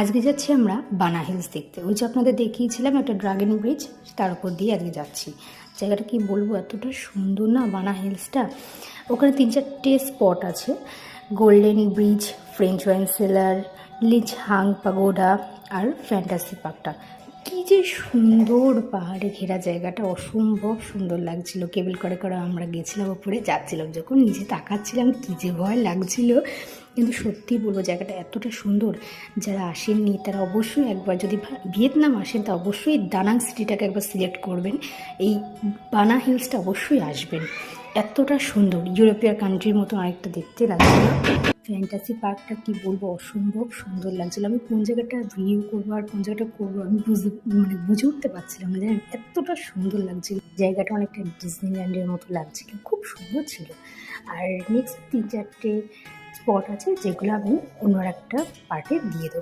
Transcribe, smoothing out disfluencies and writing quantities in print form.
আজকে যাচ্ছি আমরা বানা হিলস দেখতে। ওই যে আপনাদের দেখিয়েছিলাম একটা ড্রাগন ব্রিজ, তার উপর দিয়ে আজকে যাচ্ছি। জায়গাটা কি বলবো, এতটা সুন্দর না বানা হিলসটা। ওখানে 3-4টে স্পট আছে: golden bridge, French wine cellar, লিচ হাং পাগোডা আর ফ্যান্টাসি পার্কটা। কী যে সুন্দর পাহাড়ে ঘেরা জায়গাটা, অসম্ভব সুন্দর লাগছিল। কেবল করে করে আমরা গেছিলাম, ওপরে যাচ্ছিলাম, যখন নিচে তাকাচ্ছিলাম কী যে ভয় লাগছিল। কিন্তু সত্যি বলবো, জায়গাটা এতটা সুন্দর। যারা আসেননি তারা অবশ্যই একবার, যদি ভিয়েতনাম আসেন তা অবশ্যই দানাং সিটিটাকে একবার সিলেক্ট করবেন। এই বানা হিলসটা অবশ্যই আসবেন, এতটা সুন্দর। ইউরোপীয় কান্ট্রির মতো আরেকটা দেখতে লাগছিল। ফ্যান্টাসি পার্কটা কি বলবো, অসম্ভব সুন্দর লাগছিল। আমি কোন জায়গাটা ভিডিও করবো আর কোন জায়গাটা করবো আমি বুঝে উঠতে পারছিলাম না, জানেন, এতটা সুন্দর লাগছিল। জায়গাটা অনেকটা ডিজনিল্যান্ডের মতো লাগছিল, খুব সুন্দর ছিল। আর নেক্সট 3-4টে স্পট আছে যেগুলো আমি অন্য একটা পার্টে দিয়ে দেবো।